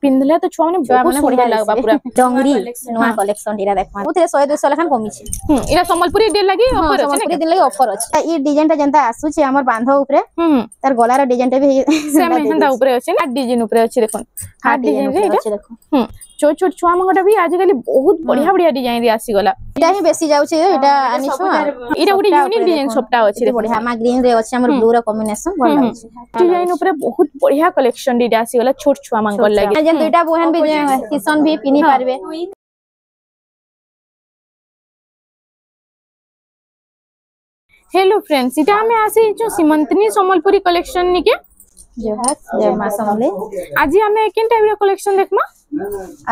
पिनले तो छुआ माने बहुत सुंदर लागबा पूरा डंगरी नवा कलेक्शन इरा देखमा उतरे 100 200 लखन कमी छे इरा संबलपुरी डे लागि ऑफर अछि संबलपुरी दिन लागि ऑफर अछि ई डिजाइन ता जनता आसु छे हमर बांधो ऊपरे तार गलार डिजाइन ता भी सेम हंदा ऊपरे अछि ना डिजाइन ऊपरे अछि देखो हार्ट डिजाइन रे इटा देखो छोट छोट छुआ मंगटा भी आज काली बहुत बढ़िया बढ़िया डिजाइन रे आसी गला इटा ही बेसी जाउ छे इटा आनिसो इटा गुडी यूनिक डिजाइन सबटा अछि रे बढ़िया मा ग्रीन रे अछि हमर ब्लू रे कॉम्बिनेशन भल अछि डिजाइन ऊपरे बहुत बढ़िया कलेक्शन रे आसी गला छोट छुआ मंगल लागि जन दुइटा बहन भी किशन भी पिनी पारबे हेलो फ्रेंड्स इटा हमें आसी जो सीमंतनी संबलपुरी कलेक्शन निके जय मां समले आज हमें किन टाइप रे कलेक्शन देखमा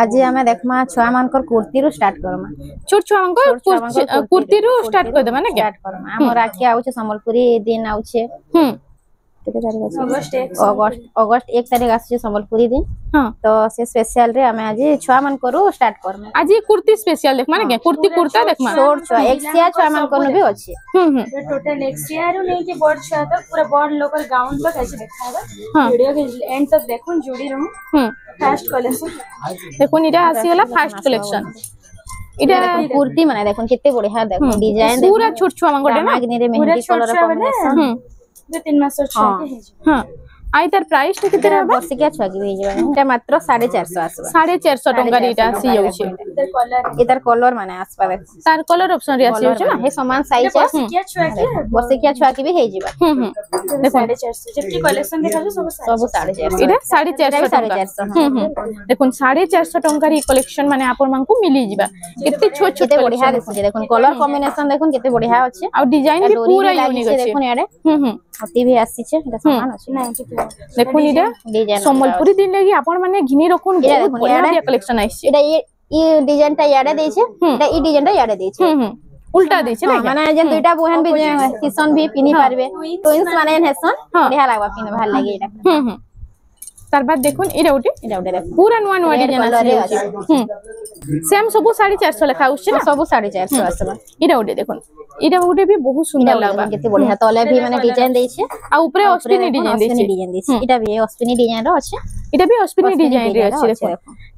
आज हमें देखमा छुआ मानकर कुर्ती रो स्टार्ट करमा छोट छुआ मानकर कुर्ती रो स्टार्ट कर देबा ना के स्टार्ट करमा हमर आके आउ छे संबलपुरी दिन आउ छे केते तारीख अछि अगस्त 1 तारीख आछे संबलपुरी दिन हां तो से स्पेशल रे हमें आज छुआ मान करू स्टार्ट करमे आज ये कुर्ती स्पेशल देखमा ना के कुर्ती कुर्ता देखमा छोट छुआ एक्सिया छुआ मान कोन भी अछि टोटल एक्सिया रो नहीं के बड़ छुआ तक पूरा बड़ लोकल गाउन तक ऐसे देखाबा वीडियो के एंड तक देखुन जोड़ी रहू फर्स्ट कलेक्शन देखुन इटा आसीला फर्स्ट कलेक्शन इटा कुर्ती माने देखुन कितने बढ़िया देखुन डिजाइन पूरा छोट छुआ मांगोटे ना मागने मेहंदी कलर कॉम्बिनेशन जो 3 मास छुआ के है हां आई तार प्राइस टा किते रहबा वर्ष के छुआ की भेज एटा मात्र 450 आसबा 450 टंका रेट आसी जाउ छे इधर कलर माने आसबा देख तार कलर ऑप्शन रे आसी जाउ छे ना हे समान साइज है क्या छुआ के वर्ष के छुआ की भी हे जिबा देखो 450 जबकि कलेक्शन देखा जो सब 450 इटा 450 देखुन 450 टंका री कलेक्शन माने आपन मानकू मिली जिबा केते छोट छोट बढ़िया देखुन कलर कॉम्बिनेशन देखुन केते बढ़िया अछि आ डिजाइन भी पूरा यूनिक अछि देखुन याडे अति भी आसी छे एटा समान अछि ना देखुन इटा संबलपुरी दिन लागि आपन माने घिनी रखुन बहुत बढ़िया कलेक्शन आइछ इटा ये डिजाइन ता याडे दै छे इटा ई डिजाइन ता याडे दै छे उल्टा दै छे ना माने जन दुइटा बहन भी किशन भी पिनी पारबे ट्विन्स माने हेसन बढ़िया लागबा पिन भाल लागि इटा तार बाद देखुन इरा उटे पूरा नुवा नुवा डिजाइन आसी सेम सब 450 लेखा आउछ ना सब 450 आसबा इरा उटे देखुन इरा उटे भी बहुत सुंदर लागबा केते बढ़िया तले भी माने डिजाइन दै छे आ ऊपरे अस्पिनी डिजाइन दै छे इटा भी अस्पिनी डिजाइन रो अछि इटा भी अस्पिनी डिजाइन रे अछि देखो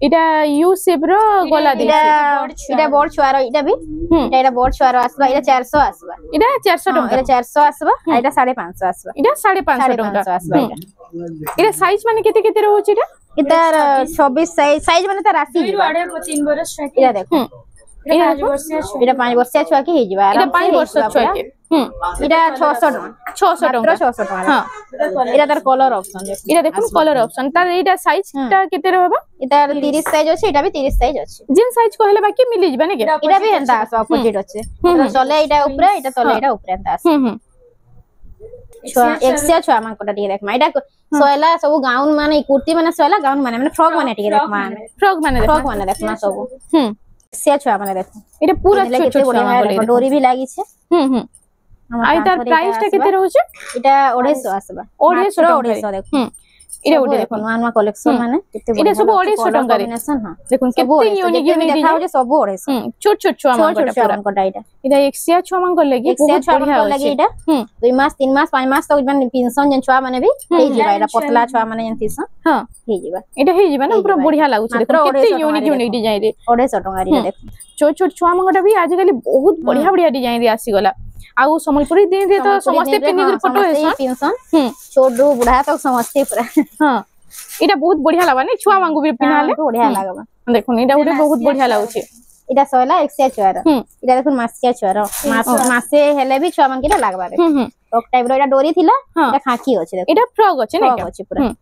इटा यू शेप रो गला दै छे इटा बड़ छुआ रो इटा भी इटा बड़ छुआ रो आसबा इटा 400 आसबा इटा 400 टंका इटा 400 आसबा इटा 550 आसबा इटा 550 टंका आसबा इटा साइज माने केते केते रहउ छी इटा 26 साइज माने त राशि 3 बरस छुआ इटा देखो इटा 5 वर्षीय छुआ इटा 5 वर्षीय छुआ के हे जिबा इटा 5 वर्ष छुआ के इटा 600 टंका हां इटा तार कलर ऑप्शन देखो इटा देखो कलर ऑप्शन तार इटा साइज ता केते रहबा इटा 30 साइज अछि इटा भी 30 साइज अछि जिन साइज कहले बाकी मिली जिबा ने के इटा भी हंदा अपोजिट अछि तले इटा ऊपर इटा तले इटा ऊपर हंदा अछि छुआ एक्सिया छुआ मान कोटा टिके देखमा इटा सोयला सब गाउन माने कुर्ती माने सोयला गाउन माने फ्रॉक माने टिके देखमा फ्रॉक माने देखमा सब एक्सिया छुआ माने देखो इटा पूरा छोट छोट माने डोरी भी लागि छे आई तार प्राइस ता केते रहउ छे इटा 250 आसबा 250 देखो इरे उडे देखो नवा नवा कलेक्शन माने केते इरे सब 250 टंका रे हां देखो केते यूनिक यूनिक दिखाओ जे सब 250 छोट छोट छुआ मान कोटा इटा इटा एक्सिया छुआ मान को लगी बहुत बढ़िया लगी इटा 2 मास 3 मास 5 मास तक माने पिनसन जन छुआ माने भी हे जिबा इटा पतला छुआ माने जन पिनसन हां हे जिबा इटा हे जिबा ना पूरा बढ़िया लागु छे देखो केते यूनिक यूनिक डिजाइन रे 250 टंका रे देखो छोट छोट छुआ मान भी आज काली बहुत बढ़िया बढ़िया डिजाइन रे आसी गला आउ संबलपुरी दिन रे तो समस्त पिनी फोटो है पिनसन छोटू बुढ़ा तक समस्त पूरा हां इटा बहुत बढ़िया लागबा नै छुआ मांगू भी पिनाले बढ़िया लागबा देखो इटा उडे बहुत बढ़िया लागु छे इटा सोयला एक्सिया छुआ रो इटा देखो मासिया छुआ रो मासे हेले भी छुआ मान के लागबा रे टॉप टाइप रो इटा डोरी थिला इटा खाकी होचे देखो इटा फ्रॉक होचे नै होचे पूरा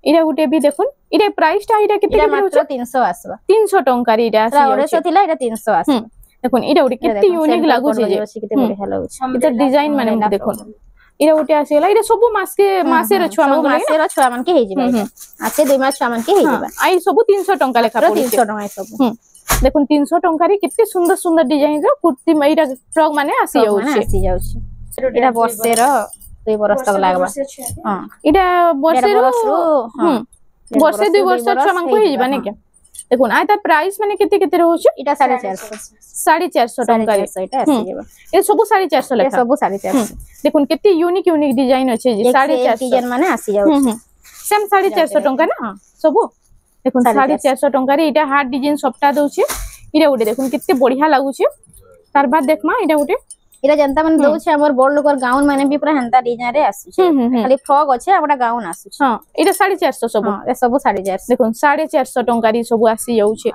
इटा उटे भी देखुन इटा प्राइस ता इटा केते मात्र 300 आसबा 300 टंका रे इटा आसी 250 थिला इटा 300 आसबा देखुन इटा उटे केते यूनिक लागु छे जे केते बढ़िया लागु छे इटा डिजाइन माने देखुन इरा उटे आसीला इरा सब मासे रो छुआ मान मासे रो छुआ मान के हे जिबा आसे 2 मास छुआ मान के हे जिबा आई सब 300 टंका लेखा पड़ी 300 टंका सब देखुन 300 टंका रे केते सुंदर सुंदर डिजाइन रो कुर्ती मैरा फ्रॉक माने आसी जाउ छे इरा वर्षे रो 2 बरस तक लागबा हां इरा वर्षे रो वर्षे 2 वर्ष छुआ मान को हे जिबा ने के देखुन आय तार प्राइस माने केते केते रहउ छे इटा 450 टंका रे इटा आसी जेबा ए सब 450 लेखा सब 450 देखुन केते यूनिक यूनिक डिजाइन अछि जे 450 डिजाइन माने आसी जाउ सेम 450 टंका ना सब देखो 450 टंका रे इटा हार्ड डिजाइन सबटा दउछे इटा उठे देखो कितने बढ़िया लागुछे तार बाद देखमा इटा उठे इरा जनता मन दउछे हमर बड़ लोकर गाउन माने भी पूरा हंता डिजाइन रे आसुछे खाली फ्रॉक अछि हमरा गाउन आसुछे हां इटा 450 सब हां ए सब 450 देखो 450 टंका री सब आसी जाउछे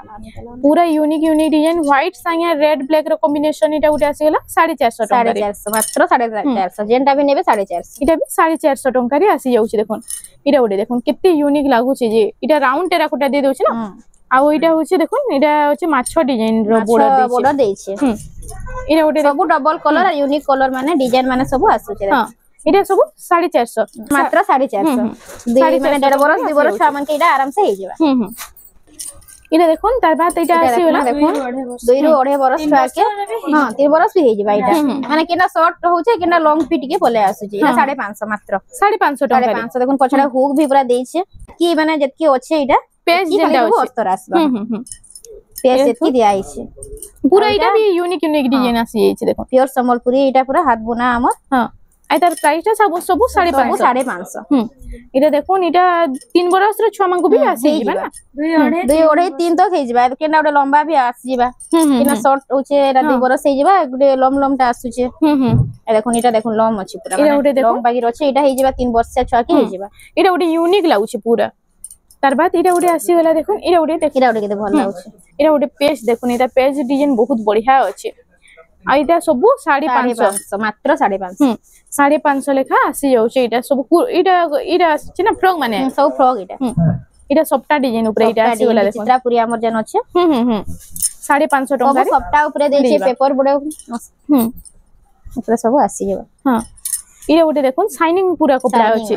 पूरा यूनिक डिजाइन व्हाइट संगे रेड ब्लैक रो कॉम्बिनेशन इटा उठे आसी गेला 450 टंका रे 450 मात्र 450 जेंटा भी नेबे 450 इटा भी 450 टंका रे आसी जाउछे देखो इटा उठे देखो कितने यूनिक लागुछे जे इटा राउंड टेराकोटा दे दोछे ना आउ इटा होचे देखो इटा होचे माछो डिजाइन रो बॉर्डर देछे इटा उठे सब डबल कलर यूनिक कलर माने डिजाइन माने सब आसुछे हां इटा सब 450 मात्र 450 दुई माने 1.5 बरस 2 बरस छुआ मन के इटा आराम से हे जेबा इटा देखो तार बाद इटा आसी होला देखो 2 रो 2.5 बरस छुआ के हां 3 बरस भी हे जेबा इटा माने केना शॉर्ट होचे केना लॉन्ग फिट के पले आसुछे इटा 550 मात्र 550 टका 550 देखो पछड़ा हुक भी पूरा देछे की माने जतकी अच्छे इटा पेज जेटा हो अस्तर आसबा पेज जतकी दिया आइछे पूरा इटा भी यूनिक डिजाइन आसी जाइछे देखो प्योर संबलपुरी इटा पूरा हाथ बुना हमर हां आई तार प्राइस सब 550 इटा देखो इटा 3 बरस रो छुआ मांगो भी आसी जिबा ना 2 3 तक हे जिबा केना ओडे लंबा भी आसी जिबा केना शॉर्ट होचे एरा 2 बरस हे जिबा गुडे लम टा आसुचे ए देखो इटा देखो लम अछि पूरा लम बागी रछे इटा हे जिबा 3 वर्ष से छुआ के हे जिबा इटा ओडे यूनिक लागुचे पूरा तार बाद इटा ओडे आसी गेला देखो इटा ओडे केते भल लागुचे इटा ओडे पेज देखो इटा पेज डिजाइन बहुत बढ़िया अछि आ इटा सब 550 मात्र 550 550 लेखा आसी जाउचे इटा सब इटा अछि ना फ्रॉक माने सब फ्रॉक इटा सबटा डिजाइन ऊपर इटा आसी गेला देखो चित्रापुरी हमर जन अछि 550 टका रे सबटा ऊपर देछे पेपर बडे ऊपर सब आसी जेबा हां इटा ओडे देखो शाइनिंग पूरा कपड़ा अछि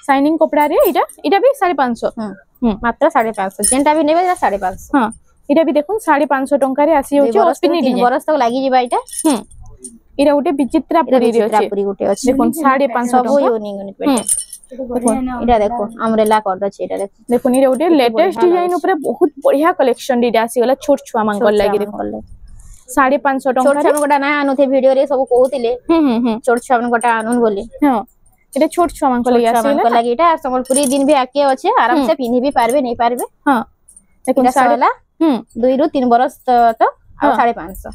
शाइनिंग कपड़ा रे इटा भी 550 मात्र 550 जेंटा भी नेबे 550 हां इटा भी देखो 550 टंका रे आसी होचे अस्पिनी डिजाइन 3 बरस तक लागि जिबा इटा इटा ओटे विचित्रापुरी रे अछि गुटे अछि देखो 550 सब यूनिक बेटे इटा देखो अम्ब्रेला कर दछ इटा देखो इटा ओटे लेटेस्ट डिजाइन ऊपर बहुत बढ़िया कलेक्शन इटा आसी गेला छोट छुआ मांगल लागि देखो 550 टंका छोट छुआ गोटा ना आनुथे वीडियो रे सब कहउतिले छोट छुआ मन गोटा आनुन बोली हां इटा छोट छुआ मांगल लागि आसी गेला लागि इटा संबलपुरी दिन भी आके अछि आराम से पिन्ही भी पारबे नहीं पारबे हां देखो साला 2 रो 3 बरस तक आ 550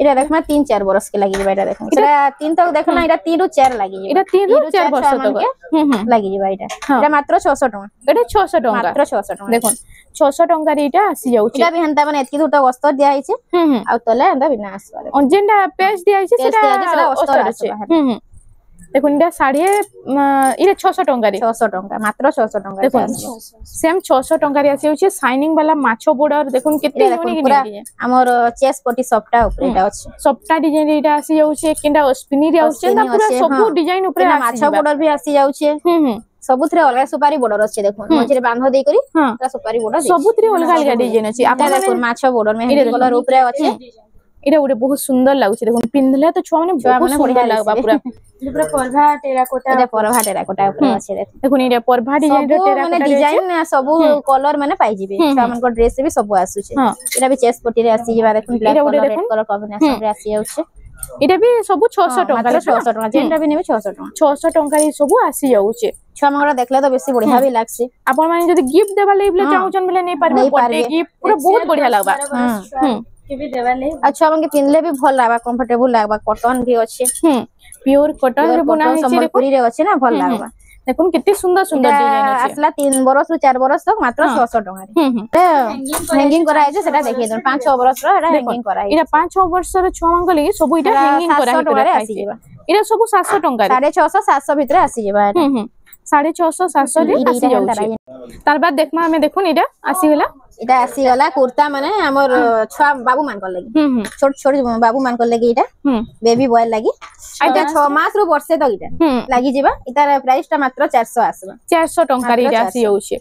इटा देखमा 3-4 बरस के लागि जेबा इटा देखो इटा 3 तक देखना इटा 3 रो 4 लागि जेबा इटा 3 रो 4 बरस तक लागि जेबा इटा मात्र 600 टका इटा 600 टका मात्र 600 टका देखो 600 टका रे इटा आसी जाउची इटा भी हंता माने एतकी दुटा वस्त्र दिया आइছে आ तले हंता बिना आसबा जेंडा पेज दिया आइছে सेटा वस्त्र আছে देखो इटा साड़ी इटा 600 टका रे 600 टका मात्र 600 टका देखो सेम 600 टका रे आसी होचे शाइनिंग वाला माछो बॉर्डर देखो कितने यूनिक डिजाइन हमर चेस पट्टी सबटा ऊपर इटा अछि सबटा डिजाइन इटा आसी जाउचे केंडा स्पिनी रे आउचे ता पूरा सब डिजाइन ऊपर माछो बॉर्डर भी आसी जाउचे सबुथरे अलगा सुपारी बॉर्डर अछि देखो मझरे बांध देई करी पूरा सुपारी बॉर्डर सबुथरे अलगा अलगा डिजाइन अछि आपन देखो माछो बॉर्डर में हेड कलर ऊपर अछि इटा उडे बहुत सुंदर लागुचे देखो पिनले तो छुआ माने बहुत सुंदर लागबा पूरा पूरा परभा टेराकोटा ऊपर अछि देखो इटा परभा डिजाइन रे टेराकोटा माने डिजाइन सब कलर माने पाई जिबे छुआ मन को ड्रेस भी सब आसुचे इटा भी चेस्ट पट्टी रे आसी जिबा देखो black colour red colour combination रे आसी जाउचे इटा भी सब 600 टका 600 टका जेंटा भी नेबे 600 टका 600 टका रे सब आसी जाउचे छुआ मन देखले तो बेसी बढ़िया भी लागसी आपन माने जदी गिफ्ट देबा लेबले चाहउचन बेले नै पारबे बर्थडे गिफ्ट पूरा बहुत बढ़िया लागबा के भी देबा ले अच्छा मन के पिनले भी भल लागबा कंफर्टेबल लागबा कॉटन भी अछि प्योर कॉटन रे बना है संबलपुरी रे अछि ना भल लागबा देखो कितने सुंदर सुंदर डिजाइन अछि असला 3 बरस रो 4 बरस तक मात्र 600 टका रे हैंगिंग करा है सेटा देखि दन 5-6 बरस रो एटा हैंगिंग करा है इटा 5-6 वर्ष रो छुआ मांग लगी सब इटा हैंगिंग करा है पूरा आसी जेबा इटा सब 700 टका रे 650-700 भीतर आसी जेबा 650-700 रे आसी जाउची तार बाद देखमा हमें देखो इटा आसी गेला इटा आसी गला कुर्ता माने हमर छुआ बाबू मान कर लगी छोट छोट बाबू मान कर लगी इटा बेबी बॉय लगी इटा 6 मास रो वर्षे तक इटा लागि जेबा इतार प्राइस ता मात्र 400 आसबा 400 टका रे आसी जाउची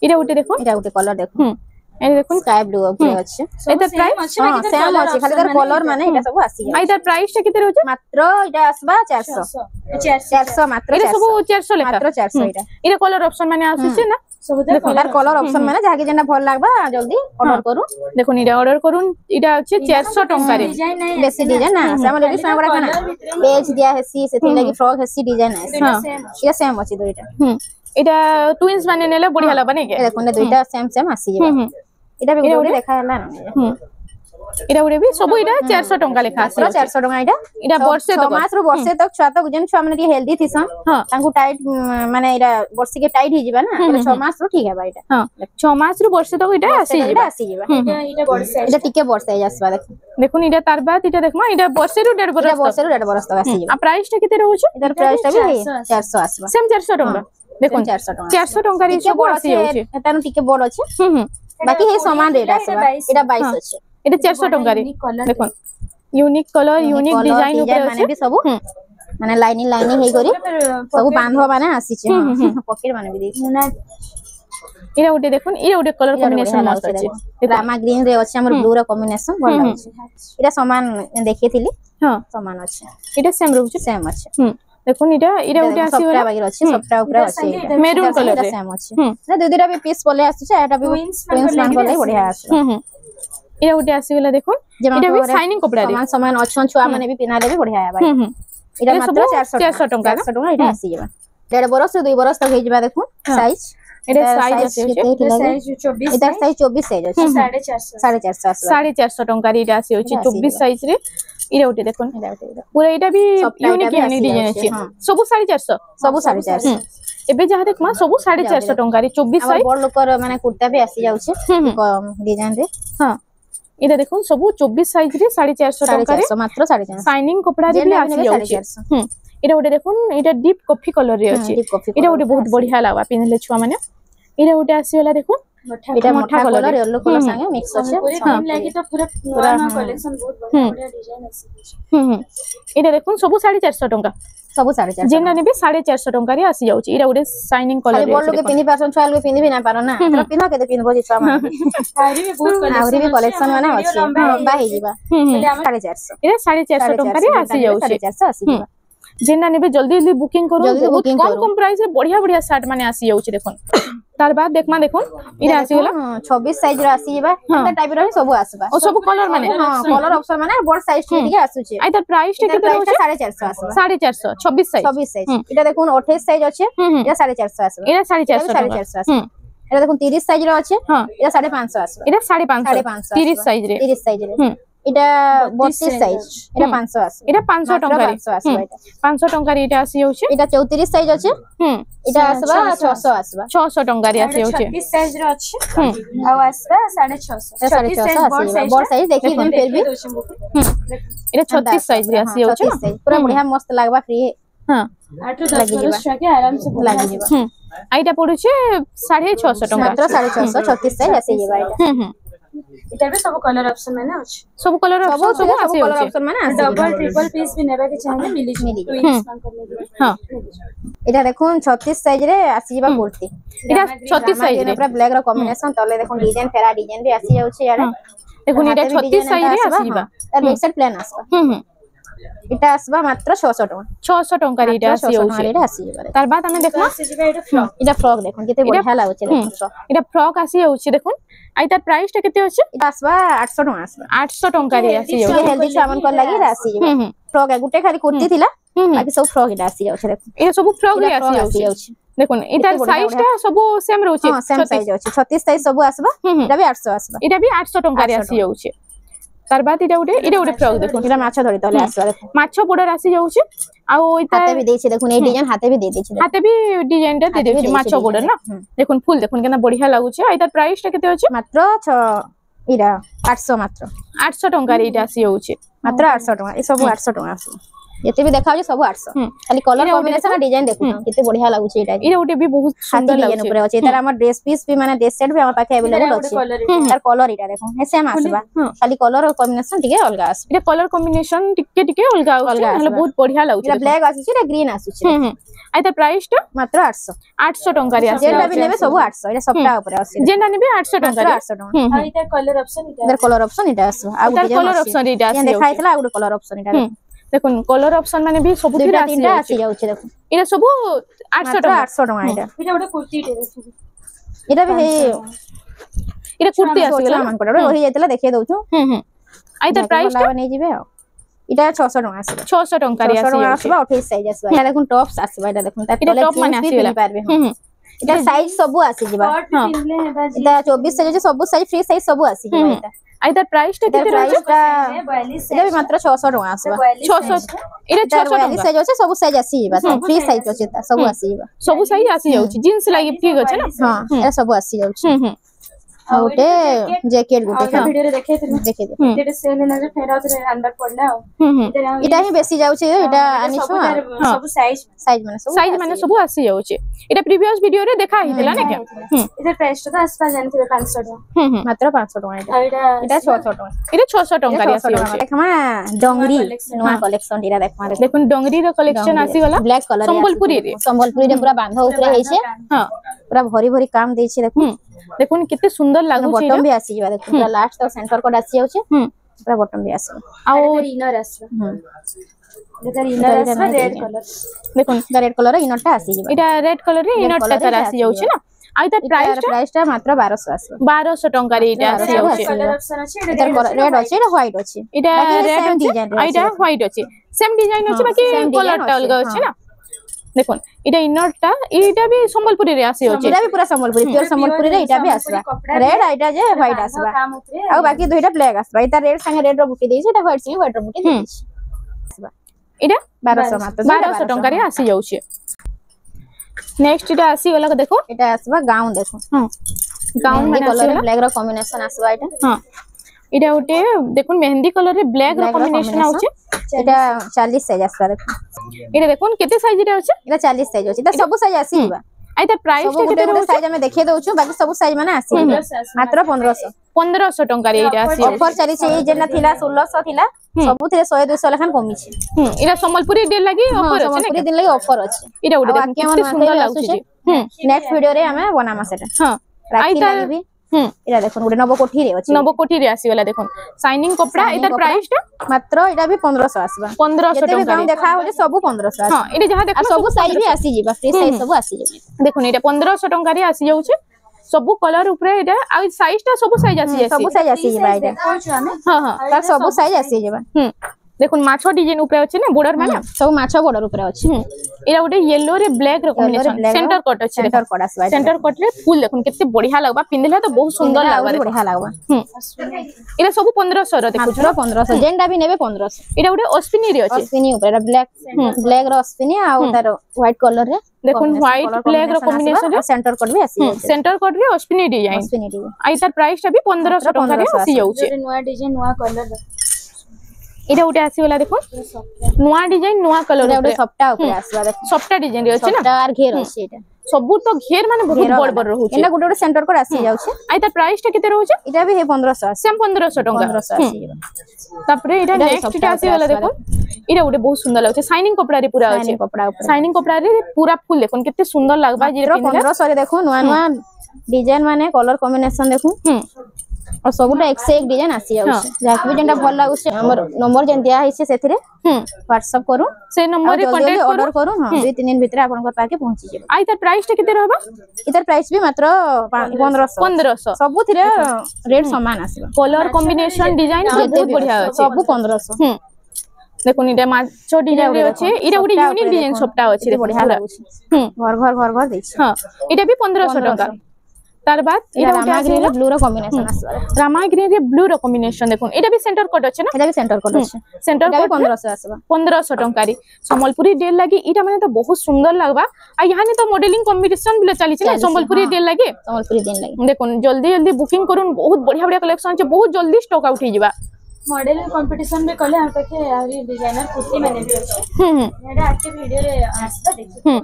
इटा उटे देखो इटा उटे कलर देखो ए देखो स्काई ब्लू ऊपर अछि एता प्राइस सेम अछि खाली तार कलर माने इटा सब आसी आ इतार प्राइस ता केते रहउचे मात्र इटा आसबा 400 मात्र इटा सब 400 लेखा मात्र 400 इटा कलर ऑप्शन माने आछे ना सब देखो यार कलर ऑप्शन माने जाके जेना भल लागबा जल्दी ऑर्डर करू देखो इटा ऑर्डर करून इटा अछि 400 टका रे बेसी डिजाइन ना हम लेडीज साबड़ा कना पेज दिया हेसी सेथि लागि फ्रॉक हेसी डिजाइन है हां इटा सेम अछि दुइटा এটা টুইন্স মানে নেলে বড়িয়া লাগবা নাকি দেখুন দুইটা সেম সেম আসি যাবে এটা বি গুড়ে দেখা হলা না এটা উড়ে বি সব এটা 400 টাকা লেখা আছে 400 টাকা এটা বর্ষে 6 মাস রু বর্ষে তক ছুয়া তক যেন ছুয়া মানে টি হেলদি থিসন তাঙ্কু টাইট মানে এটা বর্ষে কে টাইট হি ଯିବା না এটা 6 মাস রু ঠিক হেবা এটা 6 মাস রু বর্ষে তক এটা আসি যাবা এটা বর্ষে এটা টিকে বর্ষে আসবা দেখুন এটা তার বাদ এটা দেখমা এটা বর্ষে রু 1.5 বর্ষ এটা বর্ষে রু 1.5 বর্ষ তক আসি যাবা আর প্রাইসটা কেতে রহুছে এটার প্রাইসটা বি 400 আসবা সেম 400 টাকা দেখুন 400 টাকা রে সব আসি যাচ্ছে এটা টিকে বড় আছে বাকি হে সমান রেট আসবা এটা 22 আছে এটা 400 টাকা রে দেখুন ইউনিক কলর ইউনিক ডিজাইন উপরে আছে মানে সব মানে লাইনিং হেই করি সব বাঁধবা মানে আসিছে পকেট মানে বি দেছি এটা উঠে দেখুন এটা উঠে কলর কম্বিনেশন মস্ত আছে রামা গ্রিন রে আছে আমার ব্লু র কম্বিনেশন ভাল লাগুছে এটা সমান দেখিয়েছিলি হ্যাঁ সমান আছে এটা সেম রହୁছে সেম আছে দেখুন এটা উঠে আসি সবটা বাকি আছে সবটা উপরে আছে মেরুন কলর এটা সেম আছে না দুইটা বি পিস বলে আসছে এটা বি টুইন্স মান বলে বঢ়িয়া আছে এটা উঠে আসি গলা দেখুন এটা বি শাইনিং কপড়া রে সমান সমান অছন ছুয়া মানে বি পিনা দেবে বঢ়িয়া আবা এটা মাত্র 400 টাকা এটা আসি যাবে 1.5 বরস 2 বরস তক হই যাবে দেখুন সাইজ এটা সাইজ আছে সাইজ 24 এটা সাইজ 24 সাইজ আছে 450 আসবে 450 টাকা রে এটা আসি হচ্ছে 24 সাইজ রে এটা উঠে দেখুন পুরো এটা বি ইউনিক ডিজাইন আছে সব 450 সব 450 এবে যাহা দেখমা সব 450 টাকা রে 24 সাইজ বড় লোকর মানে কুর্তা বি আসি যাচ্ছে কম ডিজাইন রে হ্যাঁ এটা দেখুন সব 24 সাইজ রে 450 টাকা রে মাত্র 450 শাইনিং কপড়া রে বি আসি যাচ্ছে এটা ওটা দেখুন এটা ডিপ কফি কলর রে আছে এটা ওটা বহুত বঢ়িয়া লাগবা পিনলে ছুয়া মানে এটা ওটা আসি গলা দেখুন এটা মোটা কলর येलो কলর সঙ্গে মিক্স আছে কম লাগি তো পুরো নয়া কালেকশন বহুত বড়িয়া ডিজাইন আছে এটা দেখুন সব 450 টাকা সব 450 যেটা নেবে 450 টাকা রে আসি যাচ্ছে এটা ওটা শাইনিং কলর রে বড় লোকে পিনি পারছন ছয় লোকে পিনি না পারো না তোরা পিনা কেতে পিনবো যে ছয় মানে আউরি বি কালেকশন মানে আছে লম্বা হে ଯିବା এটা 450 এটা 450 টাকা রে আসি যাচ্ছে 450 আসি ଯିବା যেটা নেবে জলদি জলদি বুকিং করুন বহুত কম প্রাইস রে বঢ়িয়া বঢ়িয়া শার্ট মানে আসি যাচ্ছে দেখুন তার বাদ দেখমা দেখুন এটা আসি গলা 26 সাইজ র আসি ଯିବା এটা টাইপ র সব আসবা ও সব কলর মানে কলর অপশন মানে বড় সাইজ থেকে আসুছে আই তার প্রাইসটা কেতে রହୁছে 450 আসবা 450 26 সাইজ 26 সাইজ এটা দেখুন 28 সাইজ আছে এটা 450 আসবা এটা 450 আসবা এটা দেখুন 30 সাইজ র আছে এটা 550 আসবা এটা 550 30 সাইজ রে 30 সাইজ রে এটা 32 সাইজ এটা 500 আসবে এটা 500 টাকা রে 500 আসবে এটা 500 টাকা রে এটা আসি যাচ্ছে এটা 34 সাইজ আছে এটা আসবা 600 আসবা 600 টাকা রে আসি যাচ্ছে 36 সাইজ র আছে আর আসবা 650 650 বড় সাইজ দেখি তুমি ফির भी এটা 36 সাইজ রে আসি যাচ্ছে পুরা বঢ়িয়া মস্ত লাগবা ফ্রি হ্যাঁ 8 10 বরস के आराम से লাগি ଯିବା আইটা পড়ুছে 650 টাকা মাত্র 650 36 সাইজ আসি ଯିବା এটা इधर भी सब कलर ऑप्शन में ना আছে সব কলর অপশন সব আসি কলর যাচ্ছে অপশন মানে আছে डबल ट्रिपल पीस भी नेबा के चाहे मिली ट्विंस मान करने হ্যাঁ এটা দেখুন 36 সাইজ রে আসি ଯିବା কুর্তি এটা 36 সাইজ রে পুরা ব্ল্যাক র কম্বিনেশন তলে দেখুন ডিজাইন ফেরা ডিজাইন भी আসি যাচ্ছে ইয়ারে দেখুন এটা 36 সাইজ রে আসি ଯିବା তার ব্যাক সাইড প্লেন আসবা এটা আসবা মাত্র 600 টাকা 600 টাকা রে এটা আসি যাচ্ছে এটা আসি যাবে তার বাদ আমি দেখলাম से जीवा এটা फ्रॉक এটা ফ্রক দেখুন কেতে বঢ়িয়া লাগুছে দেখুন ফ্রক এটা ফ্রক আসি যাচ্ছে দেখুন আই তার প্রাইসটা কেতে আছে এটা আসবা 800 টাকা আসবা 800 টাকা রে আসি ये যাচ্ছে हेल्दी छुआमन कर लगी रासी फ्रॉक है गुटे खाली कुर्ती थिला बाकी सब फ्रॉक इटा आसी जाउछ देखो এটা সব ফ্রক রে আসি যাচ্ছে দেখুন এটার সাইজটা সব সেম রହୁছে हां सेम साइज আছে 36 साइज सब आसबा এটা भी 800 আসবা এটা भी 800 টাকা রে আসি যাচ্ছে তার বাদ এটা উঠে ফ্রক দেখুন এটা মাছ ধরি তলে আসবা দেখো মাছ বর্ডর আসি যাচ্ছে আর ওইটা হাতে भी দেইছে দেখুন এই ডিজাইন হাতে भी दे দেইছে হাতে भी ডিজাইনটা দিয়ে দিয়েছি মাছ বর্ডর না দেখুন ফুল দেখুন কেন বঢ়িয়া লাগুছে আর এটার প্রাইসটা কেতে আছে মাত্র 6 ইরা 800 মাত্র 800 টাকা রে এটা আসি যাচ্ছে মাত্র 800 টাকা এই সব 800 টাকা আসবে যেতে भी দেখাও যে সব 800 খালি কলর কম্বিনেশন আর ডিজাইন দেখুন কেতে বঢ়িয়া লাগুছে এটা এটা ওটা भी बहुत হাতি সুন্দর ডিজাইন লাগুছে উপরে আছে এটার আমার ড্রেস পিস भी মানে ড্রেস সেট भी আমার পাখে अवेलेबल আছে তার কলর এটা দেখুন হে সেম আসবা খালি কলর আর কম্বিনেশন টিকে অলগা আসবে এটা কলর কম্বিনেশন টিকে অলগা হলে বহুত বঢ়িয়া লাগুছে এটা ব্ল্যাক আসছে এটা গ্রিন আসছে আর এটার প্রাইসটা মাত্র 800 800 টাকা রে আসি যেটা भी নেবে সব 800 এটা সবটা উপরে আছে যেটা নেবে 800 টাকা রে 800 টাকা আর এটা কলর অপশন এর কলর অপশন এটা আসবে আর এটার কলর অপশন এটা আসি দেখাইতলা আর কলর অপশন এটা দেখুন কলর অপশন মানে भी সব দুইটা তিনটা আসি যাচ্ছে দেখুন এটা সব 800 টাকা 800 টাকা এটা এটা ওটা কুর্তি দেখো এটা भी हे এটা কুর্তি আসি গলা মান কোটা রহি যাইতলা দেখিয়ে দউଛୁ আর এটার প্রাইসটা নেই যাবে এটা 600 টাকা আসবে 600 টাকা রে আসি 600 টাকা আসবে 28 সাইজ আসবে এটা দেখুন টপস আসবে এটা দেখুন তার এটা তলে টপ মানে আসি গলা পারবে এটা সাইজ সবু আসি যিবা शॉर्ट पिनले हेबा जी এটা 24 সাইজ আছে সবু সাইজ ফ্রি সাইজ সবু আসি যিবা এটা আর এটার প্রাইসটা এটার কেতে রয়েছে? প্রাইসটা 42 এটা ବି ମାତ୍ର 600 ଟଙ୍କା ଆସିବା 600 এটা 600 42 ଟଙ୍କା ସାଇଜ ଅଛି ସବୁ ସାଇଜ ଆସି ଯିବା ଫ୍ରି ସାଇଜ ଅଛି ତା ସବୁ ଆସି ଯିବା ସବୁ ସାଇଜ ଆସି ଯାଉଛି ଜିନ୍ସ ଲାଗି ଠିକ ଅଛି ନା? ହଁ ଏ ସବୁ ଆସି ଯାଉଛି ହୁଁ ଆଉ ଗୋଟେ ଜ୍ୟାକେଟ ଗୋଟେ और वीडियो रे देखे थे ଦେଖେଇ ଦେ जेटे सेल ना जे फेरा उतरे अंडर पड़ला ହୁଁ এটা ହିଁ ବେଶୀ ଯାଉଛି ଏଇଟା ଆନିଛୁ सब साइज ସାଇଜ ମାନେ ସବୁ ସାଇଜ ମାନେ ସବୁ ଆସି ଯାଉଛି এটা প্রিভিয়াস ভিডিওরে দেখা ହେଇଥିଲା না কি? इधर प्राइस तो आसपा जानते 500 टका ମାତ୍ର 500 ଟଙ୍କା ଏଇଟା और ଏଟା এটা 600 ଟଙ୍କା এটা 600 ଟଙ୍କାରେ ଆସି ଯାଉଛି। ଦେଖମା ଡଙ୍ଗରି ନୂଆ କଲେକ୍ସନ ଏଇଟା ଦେଖମା দেখুন ডঙ্গরির কলেকশন আসি গলা ବ୍ଲାକ କଲର সম্বলপুরীରେ ସମ୍ବଲପୁରୀରେ ପୁରା ବାନ୍ଧ ଉପରେ ହେଇছে ହଁ ପୁରା ଭରି ଭରି କାମ ଦେଇଛି ଦେଖୁন দেখুন কেতে সুন্দর লাগুଛି ବଟମ ବି ଆସି ଯିବା ଦେଖୁন ପୁରା ଲାଷ୍ଟ ତ ସେଣ୍ଟର କୋड ଆସି ଯାଉଛି হুম ପୁରା ବଟମ ବି ଆସିବ ଆଉ और इनर आसपा इधर इनर आसपा रेड कलर দেখুন ରେଡ୍ କଲର ଇନରଟା ଆସି ଯିବ এটা রেড কলর রে ইনর colour টাকার ରେ আসি যাଉଛି না আর এটার প্রাইসটা ପ୍ରାଇସଟା ମାତ୍ର 1200 ଆସିବ 1200 ଟଙ୍କାରେ এটা আসি যাଉଛି। कलर ऑप्शन আছে ଏଟାର ରେଡ୍ ଅଛି ଏଟା ହ୍ୱାଇଟ୍ ଅଛି এটা ବାକି রেড same ଅଛି design ରେ আর এটা ଅଛି। হোয়াইট ଅଛି সেম ডিজাইন আছে হ্যাঁ, বাকি same design কলরটা ଅଛି, অলগা আছে হ্যাঁ। না দেখুন এটা ইনরটা এটা ବି সম্বলপুরীରେ আসি যাଉଛି। ଏଟା ବି ପୁରା ସମ୍ବଲପୁରୀ ପିଓର ସମ୍ବଲପୁରୀରେ ଏଇଟା ବି ଆସିବା ରେଡ୍ ଏଇଟା ଯେ ହ୍ୱାଇଟ୍ ଆସିବା काम उतरे ଆଉ ବାକି ଦୁଇଟା ବ୍ଲାକ୍ ଆସିବା ଏଇଟା ରେଡ୍ ସାଙ୍ଗେ ରେଡ୍ ର ବୁଟି ଦେଇଛି ଏଟା ହ୍ୱାଇଟ୍ ସାଙ୍ଗେ ହ୍ୱାଇଟ୍ ର ବୁଟି ଦେଇଛି ଆସିବା এটা 1200 ମାତ୍ର 1200 ଟଙ୍କାରେ আসি ଯାଉଛି। নেক্সট এটা আসি গলা দেখো ଏଟା ଆସିବା ଗାଉନ ଦେଖ ହଁ গাউন ମେହେନ୍दी মানে କଲର আসি গলা ବ୍ଲାକ୍ ର କମ୍ବିନେସନ ଆସିବା ଏଇଟା ହଁ এটা ଗୋଟେ দেখুন মেহেন্দি কলর রে ব্ল্যাক র Black ର কম্বিনেশন combination। আছে ଏଟା 40 সাইজ ଆସିବା ଦେଖ এটা দেখুন কেতে সাইজ রে আছে ଏଟା 40 সাইজ ଅଛି ଏଟା ସବୁ ସାଇଜ ଆସିଯିବା আর এটার প্রাইসটা ସବୁ কেতে ଗୋଟେ ଗୋଟେ রয়েছে? ସାଇଜ ଆମେ ଦେଖେଇ ଦଉଛୁ ବାକି ସବୁ ସାଇଜ ମାନେ ଆସିଯିବ ମାତ୍ର 1500 1500 ଟଙ୍କାରେ এটা আসি যাଉଛି। ଅଫର ଚାଲିଛି ଏଇ ଯେଟା ଥିଲା 1600 ଥିଲା ସବୁଥିରେ 100 200 ଲେଖାን କମିଛି এটা সম্বলপুরি ডে লাগি অফর আছে ସମ୍ବଲପୁରୀ না ଦିନ ଲାଗି ଅଫର ଅଛି এটা ଗୋଟେ ଆଉ দেখুন ଆଗ୍କେ କେତେ ଆମର ସୁନ୍ଦର ନୂଆଖାଇ ଲାଗୁଛି ଆସୁଛି। হুম ନେକ୍ସଟ ଭିଡିଓରେ ଆମେ ବନାମା ସେଟା হ্যাঁ ରାକ୍ଷୀ ଆଇତା ଲାଗି ବି হুম ଏଟା ଦେଖୁନ ଗୋଟେ ନବକୋଠିରେ ଅଛି নবকোঠিরে আসি গলা দেখুন শাইনিং কপড়া Shining এটার কপড়া। প্রাইসটা মাত্র এটা ବି 1500 ଆସିବା 1500 ଯେତେ ବି ଟଙ୍କାରେ ଗାଉନ ଦେଖା ହଉଛି ସବୁ 1500 হ্যাঁ ଆସିବ এটা যাহা ଆଉ দেখুন ସବୁ ସାଇଜ ବି ଆସିଯିବ ଫ୍ରି ସାଇଜ ସବୁ ଆସିଯିବ দেখুন এটা 1500 ଟଙ୍କାରେ আসি যাଉଛି ସବୁ କଲର ଉପରେ এটা ଆଉ ସାଇଜଟା ସବୁ ସାଇଜ আসি যাচ্ছে ସବୁ ସାଇଜ ଆସିଯିବ ଏଇଟା देखौछु ଆମେ হ্যাঁ হ্যাঁ ତାର ସବୁ ସାଇଜ ଆସିଯିବ হুম দেখুন মাছ ডিজাইন উপরে আছে না বর্ডার মানে ସବୁ ମାଛ ବର୍ଡର ଉପରେ ଅଛି হুম এটা ଗୋଟେ ইয়েলো রে ব্ল্যাক র কম্বিনেশন black ର সেন্টার কট আছে ସେଣ୍ଟର କୋড ଆସିବା ଏଇଟା সেন্টার কট রে ফুল দেখুন কেতে বঢ়িয়া লাগবা পিন্ধিলে তো বহুত সুন্দর লাগবা ଆହୁରି ବଢିଆ ଲାଗବା হুম এটা ସବୁ 1500 র দেখুছ ମାତ୍ର 1500 ଯେନ୍ଟା ବି ନେବେ 1500 এটা ଗୋଟେ অশ্বিনী রে আছে ଅସ୍ପିନି ଉପରେ ଏଟା ବ୍ଲାକ ର ଅସ୍ପିନି ଆଉ ତାର ହ୍ୱାଇଟ କଲର ରେ দেখুন হোয়াইট ব্ল্যাক র কম্বিনেশন রে ସେଣ୍ଟର କୋড ବି ଆସିବ সেন্টার কট রে অশ্বিনী ডিজাইন ଅସ୍ପିନି ଟିକେ আই তার প্রাইসটা भी 1500 ଟଙ୍କାରେ আসি যাଉଛି ଯୋଉଟେ ନୂଆ ଡିଜାଇନ ନୂଆ କଲର এটা ଗୋଟେ আসি গলা দেখুন নয়া ডিজাইন নয়া কলর ଏଟା উপরে ଗୋଟେ ସପ୍ତା ଉପରେ ଆସିବା ଦେଖ সবটা ডিজাইন রে আছে না ସପ୍ତା আর ଘେର ଅଛି ଏଟା ସବୁ ତ ଘେର ମାନେ ବହୁତ ବଡ ବଡ ରହୁଛି ଏଟା ଗୋଟେ ଗୋଟେ ସେଣ୍ଟର କୋড ଆସି ଯାଉଛି ଆଇ ତାର ପ୍ରାଇସଟା କେତେ ରହୁଛି ଏଟା ବି 1500 ଆସିବ ସେମ୍ 1500 ଟଙ୍କା 1500 ଆସିଯିବ ତାପରେ এটা ଏଟା ବି ନେକ୍ସଟ ସପ୍ତାହ ଟା আসি গলা ଉପରେ দেখুন এটা ଗୋଟେ ବହୁତ ସୁନ୍ଦର ଲାଗୁଛି শাইনিং କପଡା ରେ ପୁରା ଅଛି Shining କପଡା ଉପରେ শাইনিং কপଡା ରେ ପୁରା ফুল দেখুন କେତେ ସୁନ୍ଦର লাগବା ଯେ ମାତ୍ର 1500 ରେ ଦେଖୁ ନୂଆ ନୂଆ ଡିଜାଇନ ମାନେ କଲର କମ୍ବିନେସନ ଦେଖୁ ହୁଁ और सबुटा एक से एक डिजाइन आसी जाउछ जाक भी जेंटा भल लागुछ हमर नंबर जेन दिया हिसे सेथिरे ହୁଁ WhatsApp करू ସେ ନମ୍ବର ରେ जल्दी कांटेक्ट ऑर्डर करू करू हां 2-3 दिन भीतर आपन पाके पहुंची जेबो ଆଇ ତାର ପ୍ରାଇସଟା କେତେ ରହିବ इधर प्राइस भी मात्र 1500 1500 सबु थिरे रेट समान आसीबो कलर कॉम्बिनेशन डिजाइन बहुत बढ़िया ଅଛି सबु 1500 ହୁଁ দেখুন এটা মাছ ডিজাইন রে আছে এটা ଗୋଟେ यूनिक डिजाइन সবটা আছে দেখুন बढ़िया लागुछ হুম घर घर देछि हां এটা भी 1500 টাকা তার বাদ এটা রামা গ্রিন রে ব্লু র কম্বিনেশন আসবা রামা গ্রিন রে ব্লু র কম্বিনেশন দেখুন এটা भी সেন্টার কোড আছে না এটা भी सेंटर कोड আছে সেন্টার এটা কোড 1500 আসবা 1500 ଟଙ୍କାରେ ସମ୍ବଲପୁରୀ ଡେଲ୍ ଲାଗି ଏଇଟା ମାନେ ତ ବହୁତ ସୁନ୍ଦର ଲାଗବା ଆଉ ଇହାନେ ତ ମଡେଲିଂ କମ୍ପିଟିସନ ବି ଚାଲିଛି ନା ସମ୍ବଲପୁରୀ ଡେଲ୍ ଲାଗି ସମ୍ବଲପୁରୀ दिन लागि দেখুন জলদি জলদি বুকিং করুন বহুত বঢ়িয়া বঢ়িয়া কালেকশন আছে বহুত জলদি স্টক আউট হয়ে যাবা मॉडल कंपटीशन में कले हम तक आरी डिजाइनर कुर्ती मैंने भी अछि হুম হুম एडा आके वीडियो रे आस्ता देखि হুম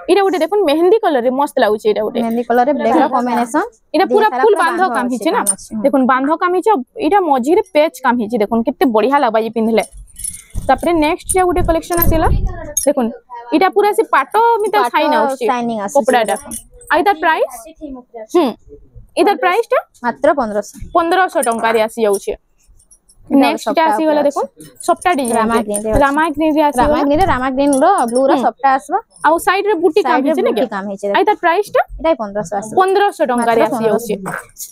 এটা ଗୋଟେ দেখুন মেহেন্দি কালার রে মস্ত লাগুছে এটা ଗୋଟେ मेहंदी कलर रे ब्लैक र कॉम्बिनेशन এটা পুরা ফুল বান্ধ কাম হিছে না দেখুন বান্ধ কাম হিছে এটা মঝিরে পেচ কাম হিছে দেখুন কেতে বঢ়িয়া লাগবা যে পিনলে তারপরে নেক্সট যে ଗୋଟେ কলেকশন আসিলা দেখুন এটা পুরা সে পাটো মিতা ছাইনা আছে শাইনিং আছে কপড়াটা আর এটার প্রাইস आसी थी मुकरा হুম এটার প্রাইসটা मात्र 1500 1500 ଟଙ୍କାରେ আসি যাଉଛି नेक्स्ट टा आसी गला देखो सबटा डिजाइन रामा ग्रीन रे रामा ग्रीन रे आसी रामा ग्रीन रो ब्लू रो सबटा आसबा आ साइड रे बुटी काम हिचे ने के काम हेचे आइ तार प्राइस टा एटा 1500 आसबा 1500 ଟଙ୍କାରେ ଆସି ଯାଉଛି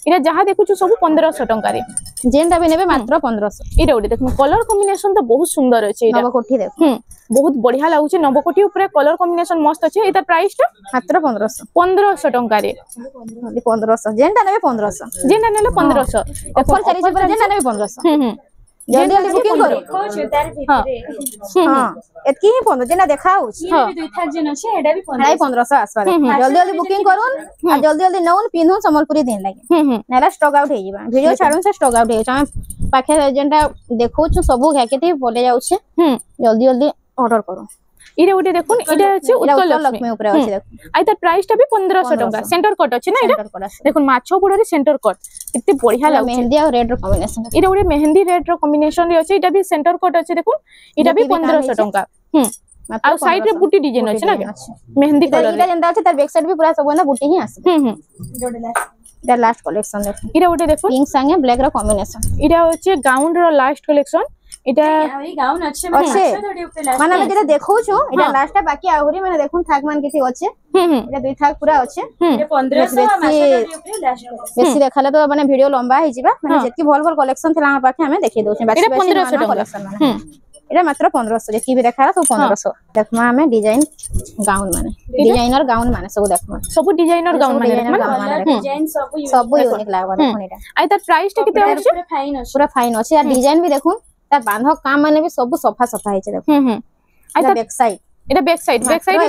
ଏଟା ଯାହା ଦେଖୁଛୁ ସବୁ 1500 ଟଙ୍କାରେ जेनटा भी नेबे मात्र 1500 इटा उडी देखो कलर कॉम्बिनेशन तो बहुत सुंदर अछि इटा नवकोठी देखो बहुत बढ़िया लागुचे नवकोठी ऊपर कलर कॉम्बिनेशन मस्त अछि एटा प्राइस टा मात्र 1500 टंका रे 1500 जेनटा नेबे 1500 जेना नेले 1500 ऑफर चली छै पर जेनटा नेबे 1500 जल्दी जल्दी बुकिंग करो कोच तार भितरे हां एतकी ही 15 जेना देखाउ ये भी दुई थाक जन अछि एडा भी 1500 आसबा जल्दी जल्दी बुकिंग करूँ आ जल्दी जल्दी नौन पिन्हू संबलपुरी दिन लागे नेला स्टॉक आउट हे जिबा वीडियो छाडून से स्टॉक आउट हे छ पाखे जेनटा देखौ छु सब घाकेते बोले जाउ छे जल्दी जल्दी ऑर्डर करो इरे उडे देखुन इडा अछि उत्कल लक्ष्मी ऊपर अछि देखो आइ त प्राइस टा भी 1500 टंका सेंटर कट अछि ना इडा देखुन माछो पुडा रे सेंटर कट किते बढ़िया लागु मेहंदी और रेड रो कॉम्बिनेशन इरे उडे मेहंदी रेड रो कॉम्बिनेशन रे अछि इडा भी सेंटर कट अछि देखुन इडा भी 1500 टंका आ साइड रे बुटी डिजाइन अछि ना मेहंदी कलर इडा जेंदा अछि तार बैक साइड भी पूरा सब ना बुटी ही आसे इडा लास्ट कलेक्शन देखो इरे उडे देखो पिंक संगे ब्लैक रो कॉम्बिनेशन इडा अछि गाउन रो लास्ट कलेक्शन इटा ई गाउन अच्छे माने माने जेटा देखौ छु इटा लास्ट बाकी आहुरी माने देखुन थाक मान किछि अछि इटा दुई थाक पूरा अछि ये 1500 मासे ऊपर लास्ट बेसी देखाले तो माने वीडियो लंबा हे जिबा माने जेतकी भल भल कलेक्शन थिला हम पाखे हमें देखि दोछ बाकी 1500 कलेक्शन माने इटा मात्र 1500 जेकी भी देखा तो 1500 देखमा हमें डिजाइन गाउन माने डिजाइनर गाउन माने सब देखमा सब डिजाइनर गाउन माने डिजाइन सब यूनिक लागबा देखुन इटा आइ त प्राइस टा केते अछि पूरा फाइन अछि आ डिजाइन भी देखुन तार बांधो काम माने भी सब सफा सफा हे छै देखो आइ त बैक साइड एटा बैक साइड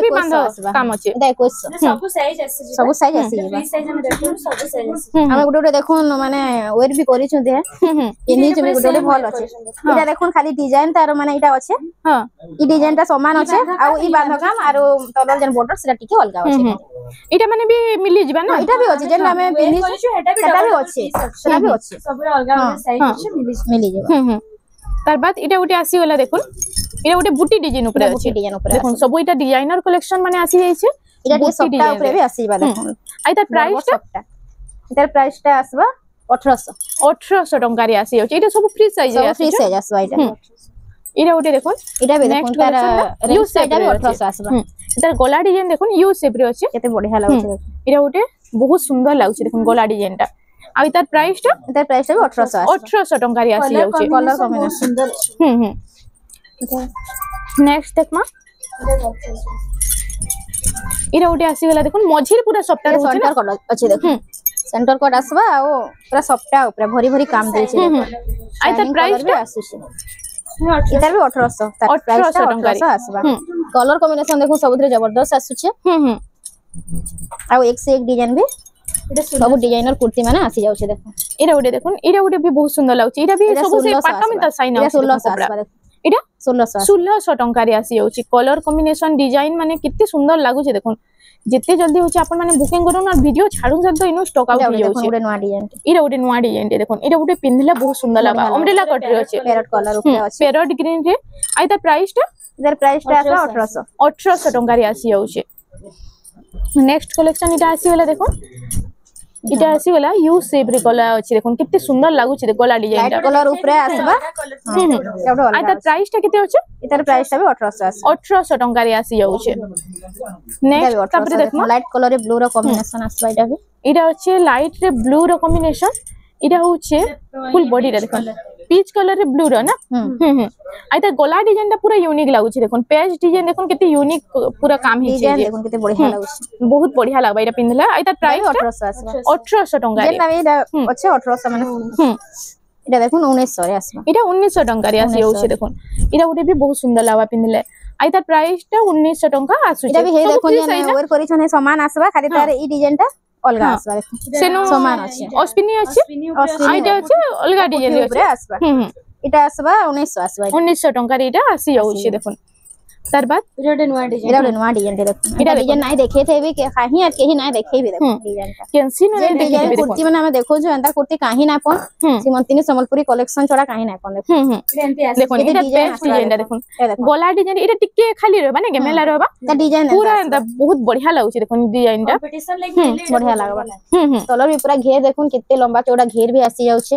भी बांधो काम अछि देखो सब साइज आसी सब साइज आसी फ्री साइज हम देखो सब साइज आसी हमें गुडे देखुन माने वेट भी करि छु दे इनी छु गुडे भल अछि इटा देखुन खाली डिजाइन तार माने इटा अछि हां ई डिजाइन ता समान अछि आ ई बांधो काम आरो तलर जन बॉर्डर सेटा टिके अलगा अछि इटा माने भी मिली जिबा ना इटा भी अछि जेन हमें पिनी एटा भी अछि सेटा भी अछि सब अलग अलग साइज अछि मिली जेबा तार बाद इटा उटे आसी वाला देखुन इटा उटे बुटी डिजाइन ऊपर अछि डिजाइन ऊपर देखुन सब इटा डिजाइनर कलेक्शन माने आसी जाय छै इटा डी सप्ताह ऊपर भी आसी जेबा देखुन आइ तार प्राइस टा इटार प्राइस टा आसबा 1800 टंका रे आसी जाय इटा सब फ्री साइज रे फ्री साइज आसबा इटा इटा उटे देखुन इटा भी देखुन तार यू साइड भी 1800 आसबा इटार गला डिजाइन देखुन यू शेप रे अछि केते बढ़िया लागै छै इटा उटे बहुत सुंदर लागै छै देखुन गला डिजाइन टा आइ तार प्राइस टा भी 1800 टंका रे आसी जाय छै कलर कॉम्बिनेशन सुंदर नेक्स्ट देखमा इरा उटे आसी गला देखुन मझिर पूरा सप्ताह रे सेंटर कोड अछि देखुन सेंटर कोड आसबा आ पूरा सप्ताह ऊपर भरी भरी काम देइ छै आइ तार प्राइस टा आसु छै इधर भी 1800 तार प्राइस टा 1800 आसबा कलर कॉम्बिनेशन देखो सबुतरे जबरदस्त आसु छै आ एक से एक डिजाइन भी सब डिजाइनर कुर्ती माने आसी जाउ छै देखो इरा उटे देखुन इरा उटे भी बहुत सुंदर लागै छै इरा भी सब से पाटा में त साइन आ 1600 आसबा इरा 1600 टंका रे आसी जाउ छै कलर कॉम्बिनेशन डिजाइन माने कित्ते सुंदर लागु छै देखुन जिते जल्दी होचे अपन माने बुकिंग करू ना वीडियो छाडू जल्दी इनो स्टॉक आउट हो जाउ छै उडे नवा डिजाइन इरा उडे नवा डिजाइन देखुन इरा उडे पिनले बहुत सुंदर लागा अम्ब्रेला कट रे अछि पैरेट कलर ऊपर अछि पैरेट ग्रीन रे आइ त प्राइस टा इधर प्राइस टा 1800 टंका रे आसी जाउ छै नेक्स्ट कलेक्शन इटा आसी वाला देखो इटा आसी वाला यू शेप रे गला अछि देखुन कित्ते सुंदर लागु छै कला डिजाइन टा कलर ऊपर आसबा आ त प्राइस टा केते अछि इधर प्राइस टा भी 1800 टंका रे आसी जाउ छै नेक्स्ट तापर देखमा लाइट कलर रे ब्लू रो कॉम्बिनेशन आसबा इटा भी इटा अछि लाइट रे ब्लू रो कॉम्बिनेशन इटा होचे फुल बॉडी रे देखुन पीच कलर रे ब्लू रो ना आइ त गला डिजाइन टा पूरा यूनिक लागु छै देखुन पेज डिजाइन देखुन केते यूनिक पूरा काम ही छै देखुन केते बढ़िया लागु छै बहुत बढ़िया लागबा इटा पिनला आइ त प्राइस 1800 टंका रे जेना इटा अछि 1800 माने इटा देखुन 1900 रे आसबा इटा 1900 टंका रे आसी होचे देखुन इटा उटे भी बहुत सुंदर लागबा पिनले आइ त प्राइस टा 1900 टंका आसु इटा भी हे देखुन जे वेयर करिछन हे सामान आसबा खाली तार ई डिजाइन टा अलगा आसबा देखुन सेनो समान अछि अस्पिनी अछि आइटा अछि अलगा डिजाइन ऊपर आसबा इटा आसबा 1900 आसबा 1900 टंका रे इटा आसी जाउछि देखुन तार बाद इरा नवा डिजाइन देखुन इटा डिजाइन नाही देखे थे भी के काहे आ केही नाही देखे भी देखुन डिजाइन टा कैंसी ने डिजाइन कुर्ती माने हम देखो जो अंता कुर्ती काहे ना पन सीमंतिनी संबलपुरी कलेक्शन छोड़ा काहे ना पन देखुन इटा बेस्ट डिजाइन देखुन गला डिजाइन इटा टिके खाली रहबा ने गेमेला रहबा ता डिजाइन पूरा अंता बहुत बढ़िया लागुछि देखुन डिजाइन टा कंपटीशन लागी बढ़िया लागबा तलर भी पूरा घेर देखुन कितने लंबा चौड़ा घेर भी आसी जाउ छे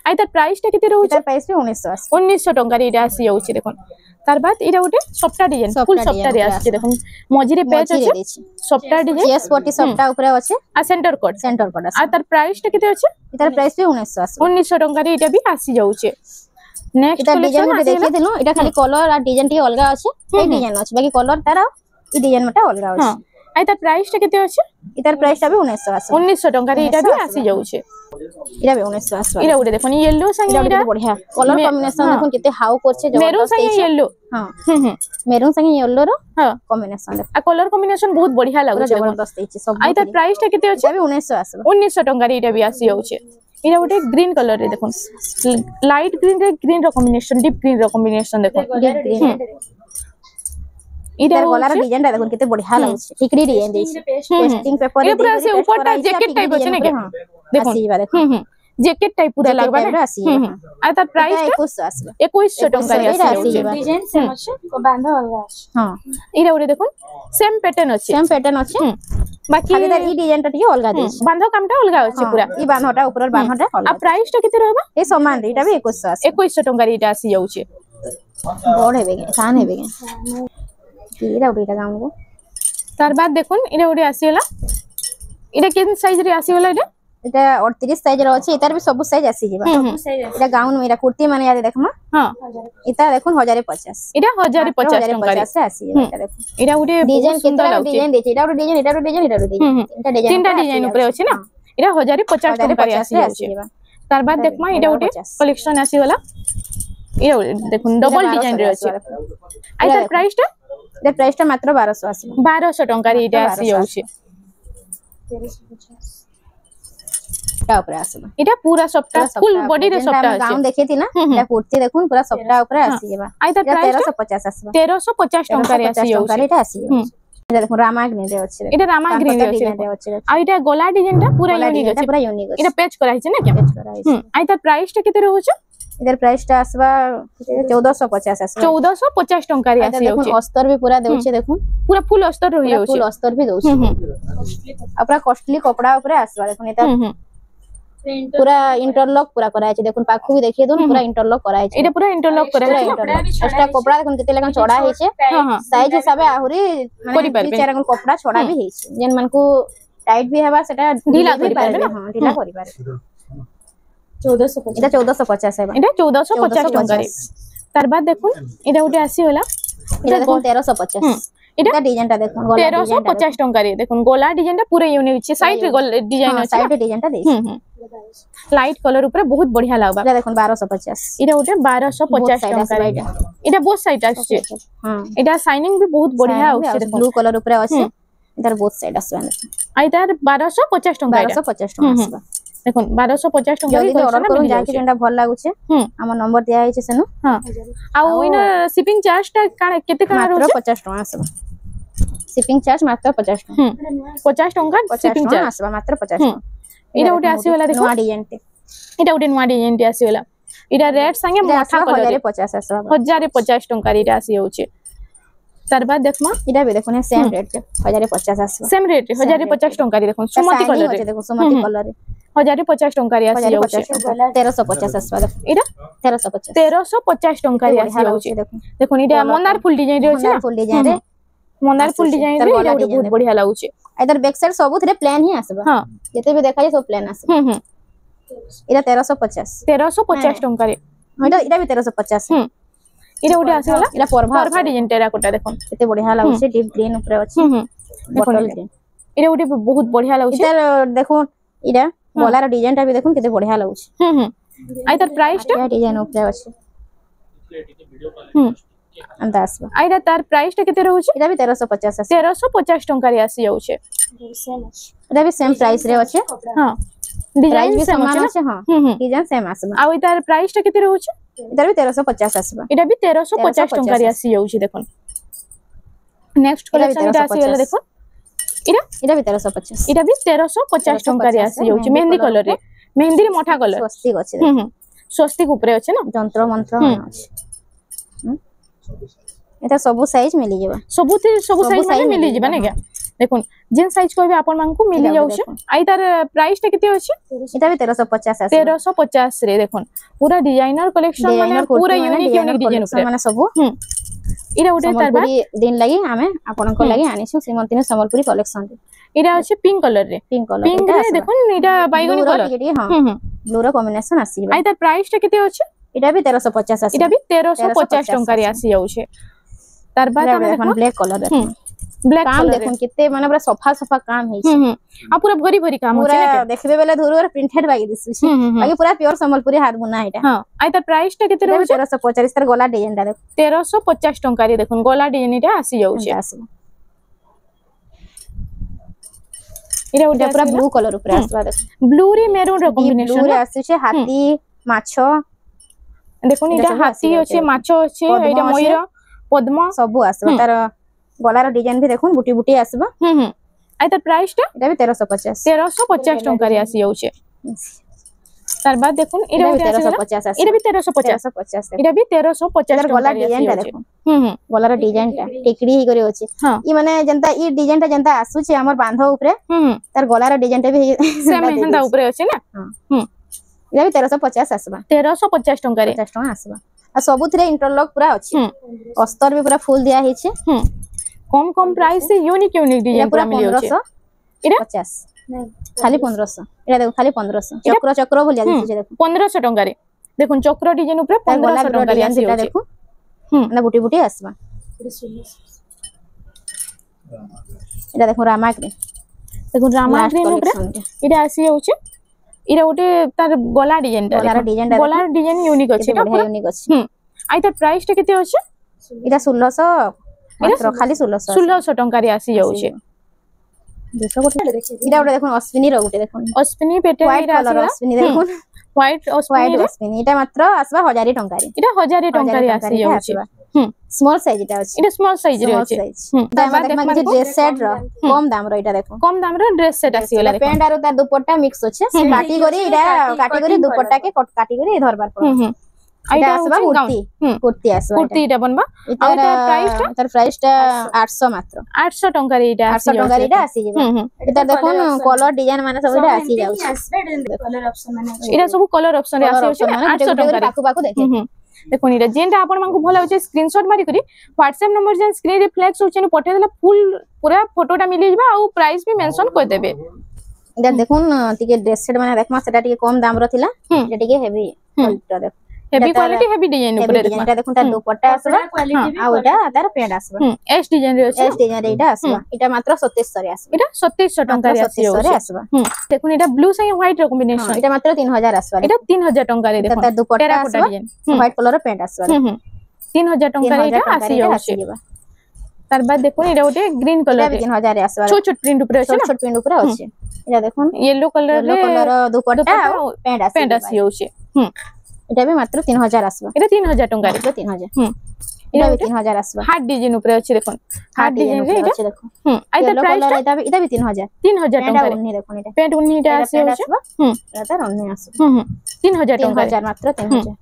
आइ तार प्राइस टा केते रहउछ एटार प्राइस भी 1980 1900 टंका रे इटा आसी जाउछ देखन तार बाद इटा गोटे सफ्टा डिजाइन फुल सफ्टा रे आसी देखन मझी रे पेज अछि सफ्टा डिजाइन चेस पट्टी सफ्टा ऊपर अछि आ सेंटर कोड आ तार प्राइस टा केते अछि एटार प्राइस भी 1980 टंका रे इटा भी आसी जाउछ नेक्स्ट एटा डिजाइन में देखि देनु एटा खाली कलर आ डिजाइन टी अलगा अछि ए डिजाइन अछि बाकी कलर तार ई डिजाइन मटा अलगा अछि हां आइ तार प्राइस टा केते अछि एटार प्राइस टा भी 1980 टंका रे इटा भी आसी जाउछ इरा भी 1980 इरा उडे देखो येलो संगे इरा बढ़िया कलर कॉम्बिनेशन देखो केते हाउ करछे मेरून संगे येलो हां मेरून संगे येलो रो हां कॉम्बिनेशन आ कलर कॉम्बिनेशन बहुत बढ़िया लागछ जबरदस्त छै सब आइ तार प्राइस टा केते अछि भी 1980 टंका रे इटा भी आसी जाउछ इरा उडे ग्रीन कलर रे देखो लाइट ग्रीन रे ग्रीन रो कॉम्बिनेशन डीप ग्रीन रो कॉम्बिनेशन देखो इधर गलार डिजाइन टा देखो केते बढ़िया लागछ टिकड़ी डिजाइन दैछि पेस्टिंग पेपर ए पूरा से ऊपर टा जैकेट टाइप अछि ने के देखो जैकेट टाइप पूरा लागबा ने आ तार प्राइस 2100 टंका रे आसी डिजाइन सेम अछि को बांधा अलगा अछि हां इरा उडे देखो सेम पैटर्न अछि बाकी खाली तार ई डिजाइन टा टिके अलगा दैछि बांधो कामटा अलगा अछि पूरा ई बांधोटा ऊपर बांधोटा आ प्राइस टा केते रहबा ए समान रे इटा भी 2100 टंका रे इटा आसी जाउछ बड़ हेबे के कान हेबे के इरा उडीटा गाम को तार बाद देखुन इरा उडे आसीला इरा केन साइज रे आसीला इटा एटा 38 साइज रो अछि इतार भी सब साइज आसी जेबा एटा गाउन मेरा कुर्ती माने याद देखमा हां इता देखुन 1050 इटा 1050 टंका से आसी जेबा एटा देखुन इरा उडे डिजाइन केतरा डिजाइन देछि इटा उडे डिजाइन इटा उडे डिजाइन इटा उडे डिजाइन तीनटा डिजाइन ऊपर अछि ना इरा 1050 टंका रे आसी जेबा तार बाद देखमा इटा उडे कलेक्शन आसी वाला इरा देखुन डबल डिजाइन रे अछि आइ तार प्राइस टा दे प्राइस टा मात्र 1280 टंका रे इटा आसी जाउछ 1350 टा ऊपर आसीबा इटा पूरा सफ्टा फुल बॉडी रे सफ्टा अछि गाउन देखैती ना एटा कुर्ती देखुन पूरा सफ्टा ऊपर आसी जेबा आइ तार प्राइस 1350 आसीबा 1350 टंका रे आसी जाउछ एटा आसी एटा देखुन रामाग्नी रे अछि एटा रामाग्नी रे अछि आ इटा गोला डिजाइन टा पूरा यूनिक अछि पूरा यूनिक अछि इटा पेच कराइ छै ना के आइ तार प्राइस टा केते रहउछ इधर प्राइस टा आसबा 1450 आसबा 1450 टंका रे आसी जाउछ देखुन अस्तर भी पूरा देउछे देखुन पूरा फुल अस्तर रहि जाउछ फुल अस्तर भी देउछे अपना कॉस्टली कपड़ा ऊपर आसबा देखुन एटा पूरा इंटरलॉक पूरा कराय छै देखुन पाखु भी देखिए दोन पूरा इंटरलॉक कराय छै एटा पूरा इंटरलॉक कराय छै एक्स्ट्रा कपड़ा देखुन केते लगन चौड़ा हे छै साइज हिसाबे आहुरी माने 2-4 अंगुल कपड़ा चौड़ा भी हे छै जेन मन को टाइट भी हेबा सेटा ढीला करि पारबे हां ढीला करि पारे 1450 एटा 1450 हेबा एटा 1450 टंका रे तार बाद देखुन एटा उटे आसी होला एटा देखुन 1350 एटा डिजाइन टा देखुन गोला 1350 टंका रे देखुन गोला डिजाइन टा पूरा यूनिक छै साइड रे गोला डिजाइन अछि साइड डिजाइन टा देछि लाइट कलर ऊपर बहुत बढ़िया लागबा एटा देखुन 1250 एटा उटे 1250 टंका रे एटा बोथ साइड अछि हां एटा शाइनिंग भी बहुत बढ़िया अछि ब्लू कलर ऊपर अछि इधर बोथ साइड आसबा आ इधर 1250 टंका 1250 टंका आसबा देखुन 1250 टंका जल्दी ऑर्डर करू जाके जेंडा भल लागु छे हमर नंबर दिया है छे सेनु हां आ ओइन शिपिंग चार्ज टा केते काना रहउ मात्र 50 टका आसबा शिपिंग चार्ज मात्र 50 टका 50 टंका शिपिंग चार्ज आसबा मात्र 50 टका इडा उटे आसी वाला देखो नवा डिजाइन ते इडा उटे नवा डिजाइन ते आसी वाला इडा रेट संगे मोठा कलर 1050 आसबा 1050 टंका इडा आसी होउचे तार बाद देखमा इडा भी देखो ने सेम रेट 1050 आसबा सेम रेट 1050 टंका रे देखो सुमति कलर रे देखो सुमति कलर रे 1050 टंका रे आसी होउचे 1350 आसबा इडा 1350 टंका रे आसी होउचे देखो इडा मंदार फुल डिजाइन रे होचे फुल डिजाइन रे मंदार फुल डिजाइन रे इडा बहुत बढ़िया लागुचे इधर बैक साइड सब थरे प्लेन ही आसबा हां जते भी देखा सब प्लेन आसबा इडा 1350 टंका रे इडा भी 1350 इडा उडे आसी वाला इडा परभा डिजाइन टेरा कोटा देखो केते बढ़िया लागुचे डीप ग्रीन ऊपर अछि बटल ग्रीन इडा उडे बहुत बढ़िया लागुचे इधर देखो इडा गलार डिजाइन टा भी देखो केते बढ़िया लागुचे आ इधर प्राइस टा डिजाइन ऊपर अछि अंदाज आइडा तार प्राइस टा केते रहउचे इडा भी 1350 अछि 1350 टंका रे आसी जाउचे इडा भी सेम प्राइस रे अछि हां डिजाइन भी समान अछि हां डिजाइन सेम आसबा आ इधर प्राइस टा केते रहउचे इधर भी 1350 आसबा इडा भी 1350 टंका रे आसी जाउचे देखो नेक्स्ट कलेक्शन इडा आसी वाला देखो इडा भी 1350 इडा भी 1350 टंका रे आसी जाउचे मेहंदी कलर रे मेहंदी रे मोठा कलर स्वस्तिक अछि स्वस्तिक ऊपर अछि ना जंत्र मंत्र अछि एटा सब साइज मिली जेबा सब साइज में मिली जेबा ने क्या देखो जेन साइज कहबे आपन मानकु मिली जाउ छे आई तार प्राइस टा केते अछि एटा भी 1350 आसी 1350 रे देखो पूरा डिजाइनर कलेक्शन माने पूरा यूनिक यूनिक डिजाइन ऊपर माने सब इरा उडे तार बा दिन लागि हमें आपन को लागि आनी छु श्रीमंती संबलपुरी कलेक्शन इरा अछि पिंक कलर रे पिंक रे देखो इरा बैगनी कलर हां ब्लू रो कॉम्बिनेशन आसी आई तार प्राइस टा केते अछि एटा भी 1350 आसी इटा भी 1350 टंका रे आसी जाउ छे तार बाद हम देखो ब्लैक कलर रे ब्लैक काम देखुन कितने माने पूरा सफा सफा काम है आ पूरा भरी भरी काम होचे पूरा देखबे बेले धुर प्रिंटेड बागी दिसु बाकी पूरा प्योर संबलपुरी हाथ बुना है एटा हां आई तार प्राइस टा केते रहउ 1350 तार गला डिजाइन टा देखो 1350 टंका रे देखुन गला डिजाइन टा आसी जाउ छे इरा उडा पूरा ब्लू कलर ऊपर आसवा देखो ब्लू रे मेरून रो कॉम्बिनेशन ब्लू रे आसी छे हाथी माछो देखो इटा हाथी अछि माछो अछि इटा मयूर पद्म सब आसवा तार गलार डिजाइन भी देखो बुटी बुटी आसबा आई तार प्राइस टा एटा भी 1350 टंका रे आसी जाउ छे तार बाद देखो इरा भी 1350 आसी इरा भी 1350 इरा भी 1350 गला डिजाइन टा देखो गलार डिजाइन टा टिकड़ी ही करे अछि ई माने जनता ई डिजाइन टा जनता आसु छे हमर बांधो ऊपर तार गलार डिजाइन टा भी सेम हंदा ऊपर अछि ना इरा भी 1350 आसबा 1350 टंका रे 50 टंका आसबा आ सबुथिरे इंटरलॉक पूरा अछि अस्तर भी पूरा फुल दिया हिचे कम कम प्राइस से यूनिक यूनिक डिजाइन पूरा मिलियो छे 1550 खाली 1500 एटा देखो खाली 1500 चक्र चक्र बोलिया दिसे देखो 1500 टंका रे देखो चक्र डिजाइन ऊपर 1500 टंका रे आसी देखो ना बुटी बुटी आसबा एटा देखो रामाक रे देखो रामाक रे ऊपर एटा आसी जाउ छे इरा ओटे तार गला डिजाइन गला डिजाइन यूनिक अछि बढ़िया यूनिक अछि आई तार प्राइस टा केते अछि इरा 1600 मात्र खाली 1600 टंका रे आसी जाउ छे देखो इरा ओटे देखो अश्विनी रो ओटे देखो अश्विनी पेटे इरा अश्विनी देखो व्हाइट अश्विनी इटा मात्र आसबा 1000 टंका रे इटा 1000 टंका रे आसी जाउ छे स्मॉल साइज इटा अछि इटा स्मॉल साइज रे अछि दाम देखमा जे ड्रेस सेट रो कम दाम रो इटा देखो कम दाम रो ड्रेस सेट आसी वाला पेंट आरो ता दुपट्टा मिक्स अछि काटी करी इटा काटी करी दुपट्टा के काटी करी धरबार पड़ो आइटा आसबा कुर्ती आसबा कुर्ती इटा बनबा आ इटा प्राइस टा 800 मात्र 800 टंका रे इटा 800 टंका रे इटा आसी जेबा इटा देखो कलर डिजाइन माने सब इटा आसी जाउ कलर ऑप्शन माने इटा सब कलर ऑप्शन रे आसी छै 800 टंका रे पाकु पाकु देखे देखो इटा जेनटा आपन मानकु भला होचे स्क्रीनशॉट मारी करी WhatsApp नंबर जे स्क्रीन रे फ्लैक्स होचे ने पठे देला फुल पूरा फोटोटा मिली जबा आ प्राइस भी मेंशन कर देबे इटा देखुन टिके ड्रेस सेट माने देखमा सेटा टिके कम दाम रो थिला इटा टिके हेवी क्वालिटी देखो हेवी क्वालिटी हेवी डिजाइन ऊपर देखो इटा देखुन ता दुपट्टा आसबा आ ओटा तार पेंट आसबा एस डिजाइन रे एस डिजाइन रे इटा आसबा इटा मात्र 2700 रे आसबा इटा 2700 टंका रे आसबा देखुन इटा ब्लू संगे व्हाइट रो कॉम्बिनेशन इटा मात्र 3000 आसबा इटा 3000 टंका रे देखो ता दुपट्टा आसबा व्हाइट कलर रो पेंट आसबा 3000 टंका रे इटा आसी जाउ तार बाद देखो इटा ओटे ग्रीन कलर रे 3000 रे आसबा छोट छोट प्रिंट ऊपर अछि छोट प्रिंट ऊपर अछि इटा देखो येलो कलर दुपट्टा पेंट आसी जाउ छे इटा भी मात्र 3000 आसबा इटा 3000 टंका रे 3000 इटा भी 3000 आसबा हार्ट डिजाइन ऊपर अछि देखो हार्ट डिजाइन रे इटा देखो आई ता प्राइस इटा भी 3000 टंका रे उन्नी देखो इटा पेंट उन्नी इटा आसी आसबा इटा उन्नी आसबा 3000 टंका 3000 मात्र 3000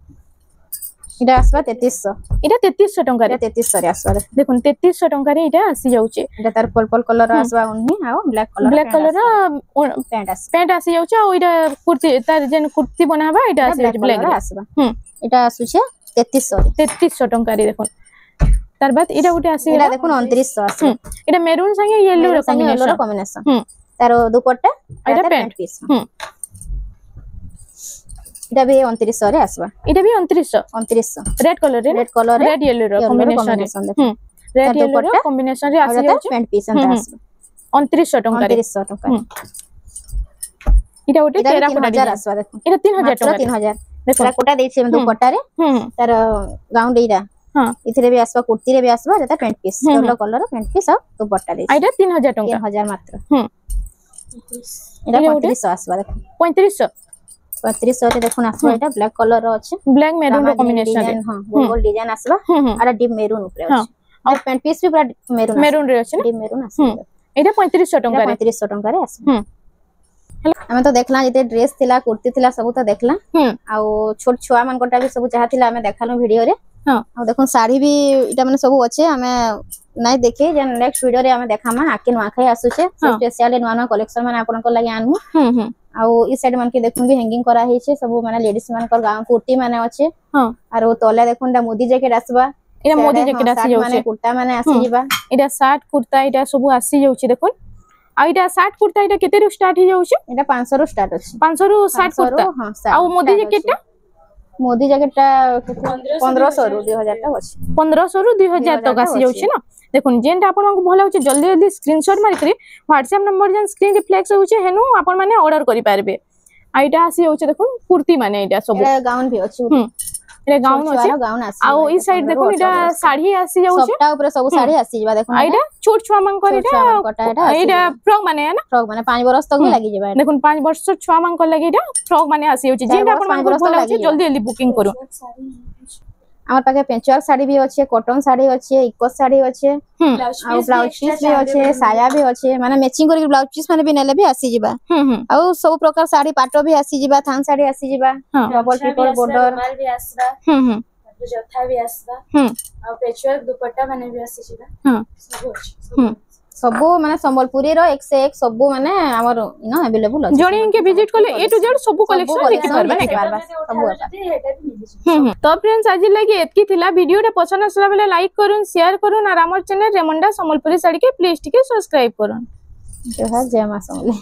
इटा आसबा 3300 इटा 3300 टंका रे 3300 रे आसबा देखो 3300 टंका रे इटा आसी जाउ छे इटा तार पर्पल कलर आसबा उन्नी आ ब्लैक कलर पेंट आसी जाउ छे आ इटा कुर्ती तार जेन कुर्ती बनाबा इटा आसी ब्लैक आसबा इटा आसु छे 3300 टंका रे देखो तार बाद इटा उटे आसी इटा देखो 2900 आसी इटा मेरून संगे येलो रो कॉम्बिनेशन तार दुपट्टा इटा पेंट पीस इटा भी 2900 रे आसबा इटा भी 2900 रेड कलर रेड येलो रो कॉम्बिनेशन देखो रेड येलो रो कॉम्बिनेशन रे आसी जाउ पेंट पीस अंत आसबा 2900 टंका रे 2900 टंका इटा उटे 3000 आसबा देखो इटा 3000 टंका 3000 देखो कोटा देछि दुपट्टा रे तार गाउन देइरा हां इथरे भी आसबा कुर्ती रे भी आसबा जता paint piece yellow colour paint piece आ दुपट्टा देछि इटा 3000 टंका 3000 मात्र इटा 3500 आसबा देखो 3500 रे देखो आसबा इटा ब्लैक कलर रो अछि ब्लैक मेरून रो कॉम्बिनेशन रे हां गोल डिजाइन आसबा आरा डीप मेरून ऊपर अछि और पेंट पीस भी पूरा मेरून रे अछि डीप मेरून आसबा इटा 3500 टंका रे 3500 टंका रे आसबा हमें तो देखला जते ड्रेस थिला कुर्ती थिला सब तो देखला आ छोट छुआ मन कोटा भी सब जहा थिला हमें देखालो वीडियो रे हां आ देखो साड़ी भी इटा माने सब अच्छे हमें नहीं देखे जे नेक्स्ट वीडियो रे हमें देखामा आके नुआखाई आसुचे स्पेशली नुआ नुआ कलेक्शन माने आपन को लागि आनू आउ ई साइड मन के देखुन भी हैंगिंग करा है छे सब माने लेडीज मान कर गाउन कुर्ती माने अच्छे हां आरो तले देखुन डा मोदी जैकेट आसबा इटा मोदी जैकेट आसी जाउछे माने कुर्ता माने आसी जिबा इटा शर्ट कुर्ता इटा सब आसी जाउछे देखुन आ इटा शर्ट कुर्ता इटा केते रु स्टार्ट ही जाउछे इटा 500 रु स्टार्ट अछि 500 रु शर्ट कुर्ता हां आ मोदी जैकेट टा मोदी जैकेट टा 1500 रु 2000 तक अछि 1500 रु 2000 तक आसी जाउछे ना देखुन जेनटा आपन को भला होचे जल्दी जल्दी स्क्रीनशॉट मार करी WhatsApp नंबर जन स्क्रीन रिफ्लेक्स होचे हेनु आपन माने ऑर्डर करि पारबे आइटा आसी होचे देखुन कुर्ती माने इटा सब गाउन भी अछि इटा गाउन होचे गाउन आसी आ ई साइड देखुन इटा साड़ी आसी जाउछे सबटा ऊपर सब साड़ी आसी जिबा देखुन आइटा छोट छुआ मान कर इटा फ्रॉक माने है ना फ्रॉक माने 5 बरस तक भी लागि जिबा देखुन 5 वर्ष छुआ मान कर लागि इटा फ्रॉक माने आसी होचे जेनटा आपन मान को भला होचे जल्दी जल्दी बुकिंग करू हमर पाके पेंचुआक साड़ी भी अच्छे कॉटन साड़ी अच्छे इकोस साड़ी अच्छे आ ब्लाउज पीस भी अच्छे साया भी अच्छे माने मैचिंग करके ब्लाउज पीस माने भी नेले भी आसी जिबा आ सब प्रकार साड़ी पाटो भी आसी जिबा थान साड़ी आसी जिबा डबल ट्रिपल बॉर्डर माल भी आसबा जथा भी आसबा आ पेचवर्क दुपट्टा माने भी आसी जिबा सब अछि सबो माने संबलपुरी रो 1 से 1 सबो माने हमर नो अवेलेबल अछि जोनी इनके विजिट करले ए टू जेड सबो कलेक्शन देखि परबे ना सबो हेटा भी मिली तो फ्रेंड्स आज लगी एतकी थिला वीडियो रे पसंद आसला बेले लाइक करूँ शेयर करूँ और हमर चैनल रेमंडा संबलपुरी साड़ी के प्लीज टिके सब्सक्राइब करूँ जोहार जय मां समले।